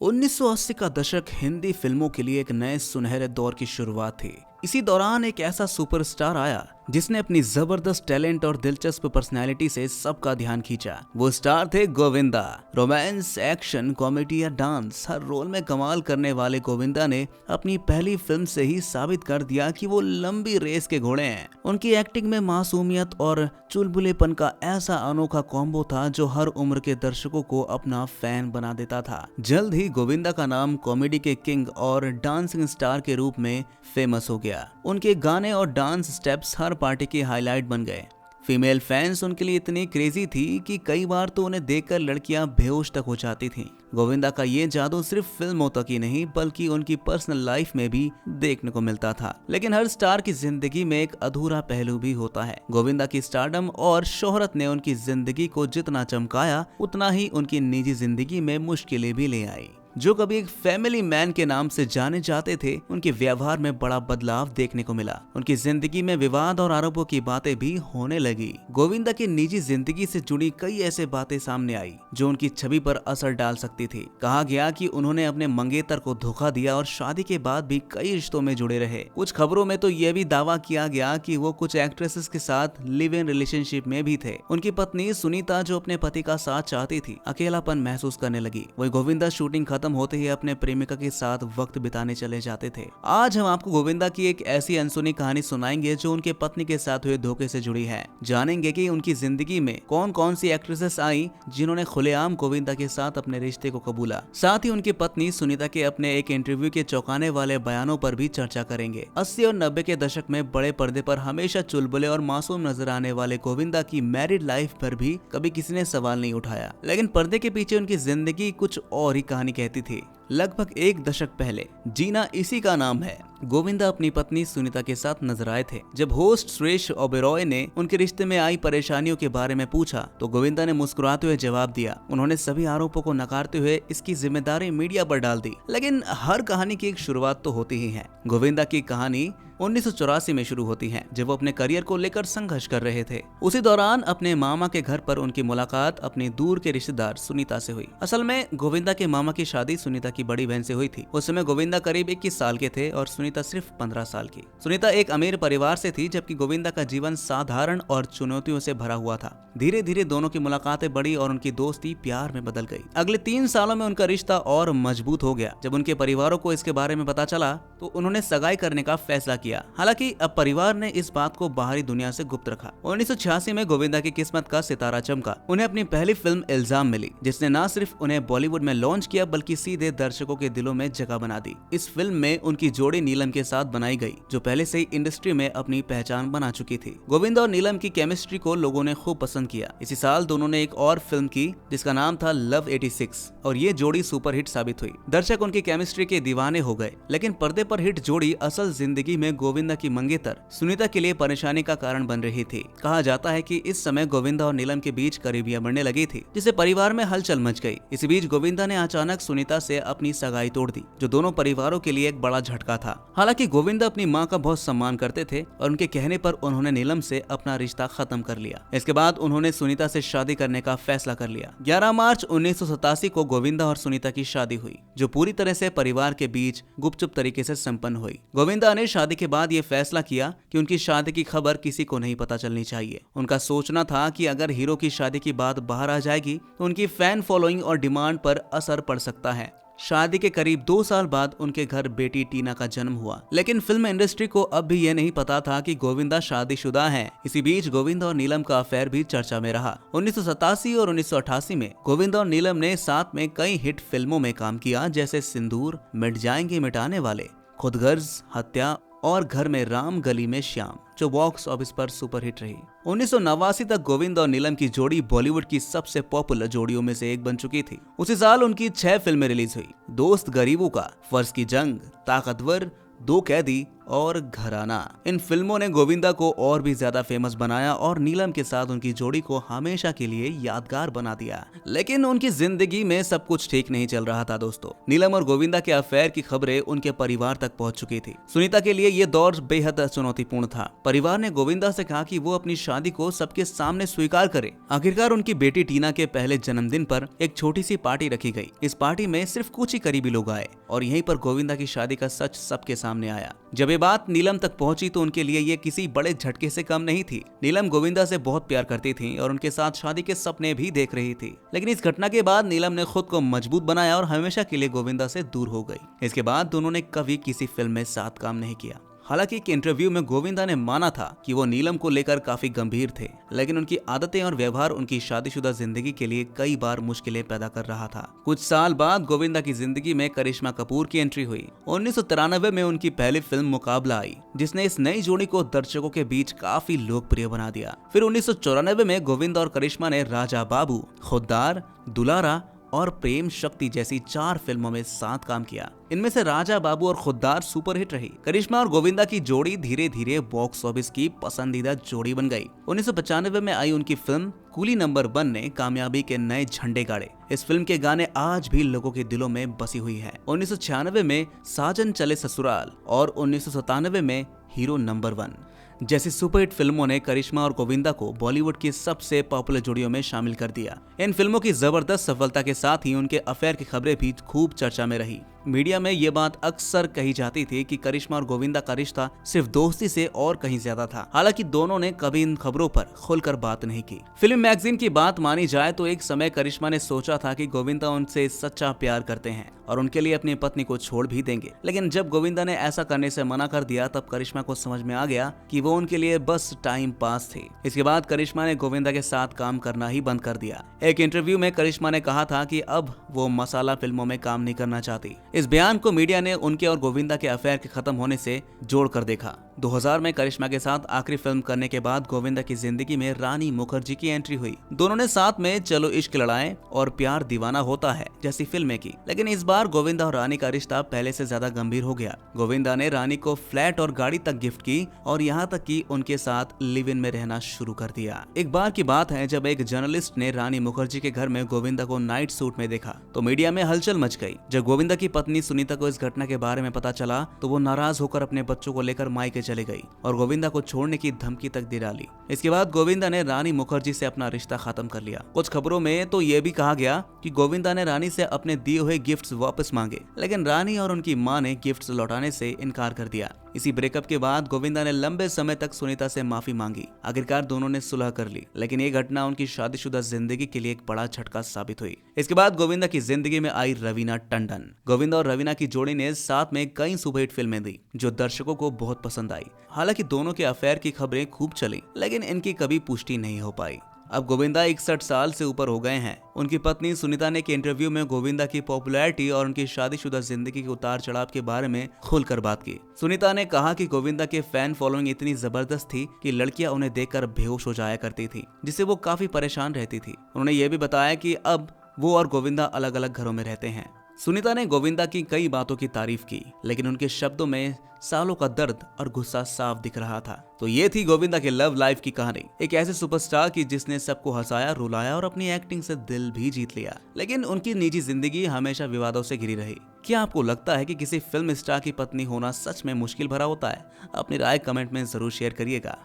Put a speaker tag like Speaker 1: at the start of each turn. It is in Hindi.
Speaker 1: 1980 का दशक हिंदी फिल्मों के लिए एक नए सुनहरे दौर की शुरुआत थी। इसी दौरान एक ऐसा सुपरस्टार आया जिसने अपनी जबरदस्त टैलेंट और दिलचस्प पर्सनैलिटी से सबका ध्यान खींचा। वो स्टार थे गोविंदा। रोमांस, एक्शन, कॉमेडी या डांस, हर रोल में कमाल करने वाले गोविंदा ने अपनी पहली फिल्म से ही साबित कर दिया कि वो लंबी रेस के घोड़े हैं। उनकी एक्टिंग में मासूमियत और चुलबुलेपन का ऐसा अनोखा कॉम्बो था जो हर उम्र के दर्शकों को अपना फैन बना देता था। जल्द ही गोविंदा का नाम कॉमेडी के किंग और डांसिंग स्टार के रूप में फेमस हो गया। उनके गाने और डांस स्टेप्स हर पार्टी के हाईलाइट बन गए। फीमेल फैंस उनके लिए इतनी क्रेजी थी कि कई बार तो उन्हें देखकर लड़कियां बेहोश तक हो जाती थीं। गोविंदा का ये जादू सिर्फ फिल्मों तक ही नहीं बल्कि उनकी पर्सनल लाइफ में भी देखने को मिलता था। लेकिन हर स्टार की जिंदगी में एक अधूरा पहलू भी होता है। गोविंदा की स्टारडम और शोहरत ने उनकी जिंदगी को जितना चमकाया उतना ही उनकी निजी जिंदगी में मुश्किलें भी ले आई। जो कभी एक फैमिली मैन के नाम से जाने जाते थे, उनके व्यवहार में बड़ा बदलाव देखने को मिला। उनकी जिंदगी में विवाद और आरोपों की बातें भी होने लगी। गोविंदा की निजी जिंदगी से जुड़ी कई ऐसे बातें सामने आई जो उनकी छवि पर असर डाल सकती थी। कहा गया कि उन्होंने अपने मंगेतर को धोखा दिया और शादी के बाद भी कई रिश्तों में जुड़े रहे। कुछ खबरों में तो यह भी दावा किया गया कि वो कुछ एक्ट्रेसेस के साथ लिव इन रिलेशनशिप में भी थे। उनकी पत्नी सुनीता, जो अपने पति का साथ चाहती थी, अकेलापन महसूस करने लगी। वही गोविंदा शूटिंग खत्म होते ही अपने प्रेमिका के साथ वक्त बिताने चले जाते थे। आज हम आपको गोविंदा की एक ऐसी अनसुनी कहानी सुनाएंगे जो उनके पत्नी के साथ हुए धोखे से जुड़ी है। जानेंगे कि उनकी जिंदगी में कौन कौन सी एक्ट्रेसेस आई जिन्होंने खुलेआम गोविंदा के साथ अपने रिश्ते को कबूला। साथ ही उनकी पत्नी सुनीता के अपने एक इंटरव्यू के चौंकाने वाले बयानों पर भी चर्चा करेंगे। 80 और 90 के दशक में बड़े पर्दे पर हमेशा चुलबुले और मासूम नजर आने वाले गोविंदा की मैरिड लाइफ पर भी कभी किसी ने सवाल नहीं उठाया, लेकिन पर्दे के पीछे उनकी जिंदगी कुछ और ही कहानी कहती थी। लगभग एक दशक पहले, जीना इसी का नाम है, गोविंदा अपनी पत्नी सुनीता के साथ नजर आए थे। जब होस्ट सुरेश ओबेरॉय ने उनके रिश्ते में आई परेशानियों के बारे में पूछा तो गोविंदा ने मुस्कुराते हुए जवाब दिया। उन्होंने सभी आरोपों को नकारते हुए इसकी जिम्मेदारी मीडिया पर डाल दी। लेकिन हर कहानी की एक शुरुआत तो होती ही है। गोविंदा की कहानी 1984 में शुरू होती है, जब वो अपने करियर को लेकर संघर्ष कर रहे थे। उसी दौरान अपने मामा के घर पर उनकी मुलाकात अपनी दूर के रिश्तेदार सुनीता से हुई। असल में गोविंदा के मामा की शादी सुनीता की बड़ी बहन से हुई थी। उस समय गोविंदा करीब 21 साल के थे और सुनीता सिर्फ 15 साल की। सुनीता एक अमीर परिवार से थी, जबकि गोविंदा का जीवन साधारण और चुनौतियों से भरा हुआ था। धीरे धीरे दोनों की मुलाकातें बढ़ी और उनकी दोस्ती प्यार में बदल गई। अगले 3 सालों में उनका रिश्ता और मजबूत हो गया। जब उनके परिवारों को इसके बारे में पता चला तो उन्होंने सगाई करने का फैसला किया। हालांकि अब परिवार ने इस बात को बाहरी दुनिया से गुप्त रखा। 1986 में गोविंदा की किस्मत का सितारा चमका। उन्हें अपनी पहली फिल्म इल्जाम मिली, जिसने न सिर्फ उन्हें बॉलीवुड में लॉन्च किया बल्कि सीधे दर्शकों के दिलों में जगह बना दी। इस फिल्म में उनकी जोड़ी नीलम के साथ बनाई गई, जो पहले से ही इंडस्ट्री में अपनी पहचान बना चुकी थी। गोविंदा और नीलम की केमिस्ट्री को लोगों ने खूब पसंद किया। इसी साल दोनों ने एक और फिल्म की जिसका नाम था लव 86 और ये जोड़ी सुपरहिट साबित हुई। दर्शक उनकी केमिस्ट्री के दीवाने हो गए। लेकिन पर्दे पर हिट जोड़ी असल जिंदगी में गोविंदा की मंगेतर सुनीता के लिए परेशानी का कारण बन रही थी। कहा जाता है कि इस समय गोविंदा और नीलम के बीच करीबियां बढ़ने लगी थी, जिससे परिवार में हलचल मच गई। इसी बीच गोविंदा ने अचानक सुनीता से अपनी सगाई तोड़ दी, जो दोनों परिवारों के लिए एक बड़ा झटका था। हालांकि गोविंदा अपनी मां का बहुत सम्मान करते थे और उनके कहने पर उन्होंने नीलम से अपना रिश्ता खत्म कर लिया। इसके बाद उन्होंने सुनीता से शादी करने का फैसला कर लिया। 11 मार्च 1987 को गोविंदा और सुनीता की शादी हुई, जो पूरी तरह से परिवार के बीच गुपचुप तरीके से संपन्न हुई। गोविंदा ने शादी के बाद ये फैसला किया कि उनकी शादी की खबर किसी को नहीं पता चलनी चाहिए। उनका सोचना था कि अगर हीरो की शादी की बात बाहर आ जाएगी तो उनकी फैन फॉलोइंग और डिमांड पर असर पड़ सकता है। शादी के करीब 2 साल बाद उनके घर बेटी टीना का जन्म हुआ, लेकिन फिल्म इंडस्ट्री को अब भी यह नहीं पता था कि गोविंदा शादीशुदा हैं। इसी बीच गोविंदा और नीलम का अफेयर भी चर्चा में रहा। 1987 और 1988 में गोविंदा और नीलम ने साथ में कई हिट फिल्मों में काम किया, जैसे सिंदूर, मिट जाएंगे मिटाने वाले, खुदगर्ज, हत्या और घर में राम गली में श्याम, जो बॉक्स ऑफिस पर सुपरहिट रही। 1989 तक गोविंदा और नीलम की जोड़ी बॉलीवुड की सबसे पॉपुलर जोड़ियों में से एक बन चुकी थी। उसी साल उनकी 6 फिल्में रिलीज हुई। दोस्त गरीबों का, फर्ज की जंग, ताकतवर, 2 कैदी और घराना। इन फिल्मों ने गोविंदा को और भी ज्यादा फेमस बनाया और नीलम के साथ उनकी जोड़ी को हमेशा के लिए यादगार बना दिया। लेकिन उनकी जिंदगी में सब कुछ ठीक नहीं चल रहा था दोस्तों। नीलम और गोविंदा के अफेयर की खबरें उनके परिवार तक पहुंच चुकी थी। सुनीता के लिए ये दौर बेहद चुनौतीपूर्ण था। परिवार ने गोविंदा से कहा कि वो अपनी शादी को सबके सामने स्वीकार करे। आखिरकार उनकी बेटी टीना के पहले जन्मदिन पर एक छोटी सी पार्टी रखी गई। इस पार्टी में सिर्फ कुछ ही करीबी लोग आए और यहीं पर गोविंदा की शादी का सच सबके सामने आया। जब ये बात नीलम तक पहुंची तो उनके लिए ये किसी बड़े झटके से कम नहीं थी। नीलम गोविंदा से बहुत प्यार करती थी और उनके साथ शादी के सपने भी देख रही थी। लेकिन इस घटना के बाद नीलम ने खुद को मजबूत बनाया और हमेशा के लिए गोविंदा से दूर हो गई। इसके बाद दोनों ने कभी किसी फिल्म में साथ काम नहीं किया। हालांकि एक इंटरव्यू में गोविंदा ने माना था कि वो नीलम को लेकर काफी गंभीर थे, लेकिन उनकी आदतें और व्यवहार उनकी शादीशुदा जिंदगी के लिए कई बार मुश्किलें पैदा कर रहा था। कुछ साल बाद गोविंदा की जिंदगी में करिश्मा कपूर की एंट्री हुई। 1993 में उनकी पहली फिल्म मुकाबला आई, जिसने इस नई जोड़ी को दर्शकों के बीच काफी लोकप्रिय बना दिया। फिर 1994 में गोविंदा और करिश्मा ने राजा बाबू, खुद्दार, दुलारा और प्रेम शक्ति जैसी 4 फिल्मों में साथ काम किया। इनमें से राजा बाबू और खुद्दार सुपरहिट रही। करिश्मा और गोविंदा की जोड़ी धीरे धीरे बॉक्स ऑफिस की पसंदीदा जोड़ी बन गई। 1995 में आई उनकी फिल्म कूली नंबर 1 ने कामयाबी के नए झंडे गाड़े। इस फिल्म के गाने आज भी लोगों के दिलों में बसी हुई है। 1996 में साजन चले ससुराल और 1997 में हीरो नंबर 1 जैसी सुपरहिट फिल्मों ने करिश्मा और गोविंदा को बॉलीवुड की सबसे पॉपुलर जोड़ियों में शामिल कर दिया। इन फिल्मों की जबरदस्त सफलता के साथ ही उनके अफेयर की खबरें भी खूब चर्चा में रही। मीडिया में ये बात अक्सर कही जाती थी कि करिश्मा और गोविंदा का रिश्ता सिर्फ दोस्ती से और कहीं ज्यादा था। हालांकि दोनों ने कभी इन खबरों पर खुलकर बात नहीं की। फिल्म मैगजीन की बात मानी जाए तो एक समय करिश्मा ने सोचा था कि गोविंदा उनसे सच्चा प्यार करते हैं और उनके लिए अपनी पत्नी को छोड़ भी देंगे। लेकिन जब गोविंदा ने ऐसा करने से मना कर दिया तब करिश्मा को समझ में आ गया कि वो उनके लिए बस टाइम पास थी। इसके बाद करिश्मा ने गोविंदा के साथ काम करना ही बंद कर दिया। एक इंटरव्यू में करिश्मा ने कहा था कि अब वो मसाला फिल्मों में काम नहीं करना चाहती। इस बयान को मीडिया ने उनके और गोविंदा के अफेयर के खत्म होने से जोड़कर देखा। 2000 में करिश्मा के साथ आखिरी फिल्म करने के बाद गोविंदा की जिंदगी में रानी मुखर्जी की एंट्री हुई। दोनों ने साथ में चलो इश्क लड़ाएं और प्यार दीवाना होता है जैसी फिल्में की। लेकिन इस बार गोविंदा और रानी का रिश्ता पहले से ज्यादा गंभीर हो गया। गोविंदा ने रानी को फ्लैट और गाड़ी तक गिफ्ट की और यहाँ तक कि उनके साथ लिव इन में रहना शुरू कर दिया। एक बार की बात है जब एक जर्नलिस्ट ने रानी मुखर्जी के घर में गोविंदा को नाइट सूट में देखा तो मीडिया में हलचल मच गई। जब गोविंदा की पत्नी सुनीता को इस घटना के बारे में पता चला तो वो नाराज होकर अपने बच्चों को लेकर मायके चले गई और गोविंदा को छोड़ने की धमकी तक दे डाली। इसके बाद गोविंदा ने रानी मुखर्जी से अपना रिश्ता खत्म कर लिया। कुछ खबरों में तो ये भी कहा गया कि गोविंदा ने रानी से अपने दिए हुए गिफ्ट्स वापस मांगे, लेकिन रानी और उनकी मां ने गिफ्ट्स लौटाने से इनकार कर दिया। इसी ब्रेकअप के बाद गोविंदा ने लंबे समय तक सुनीता से माफी मांगी। आखिरकार दोनों ने सुलह कर ली, लेकिन ये घटना उनकी शादीशुदा जिंदगी के लिए एक बड़ा झटका साबित हुई। इसके बाद गोविंदा की जिंदगी में आई रवीना टंडन। गोविंदा और रवीना की जोड़ी ने साथ में कई सुपरहिट फिल्में दी जो दर्शकों को बहुत पसंद आई। हालांकि दोनों के अफेयर की खबरें खूब चली, लेकिन इनकी कभी पुष्टि नहीं हो पाई। अब गोविंदा 61 साल से ऊपर हो गए हैं। उनकी पत्नी सुनीता ने एक इंटरव्यू में गोविंदा की पॉपुलैरिटी और उनकी शादीशुदा जिंदगी के उतार चढ़ाव के बारे में खुलकर बात की। सुनीता ने कहा कि गोविंदा के फैन फॉलोइंग इतनी जबरदस्त थी कि लड़कियां उन्हें देखकर बेहोश हो जाया करती थी, जिससे वो काफी परेशान रहती थी। उन्होंने ये भी बताया कि अब वो और गोविंदा अलग अलग घरों में रहते हैं। सुनीता ने गोविंदा की कई बातों की तारीफ की, लेकिन उनके शब्दों में सालों का दर्द और गुस्सा साफ दिख रहा था। तो ये थी गोविंदा के लव लाइफ की कहानी, एक ऐसे सुपरस्टार की जिसने सबको हंसाया, रुलाया और अपनी एक्टिंग से दिल भी जीत लिया। लेकिन उनकी निजी जिंदगी हमेशा विवादों से घिरी रही। क्या आपको लगता है कि किसी फिल्म स्टार की पत्नी होना सच में मुश्किल भरा होता है? अपनी राय कमेंट में जरूर शेयर करिएगा।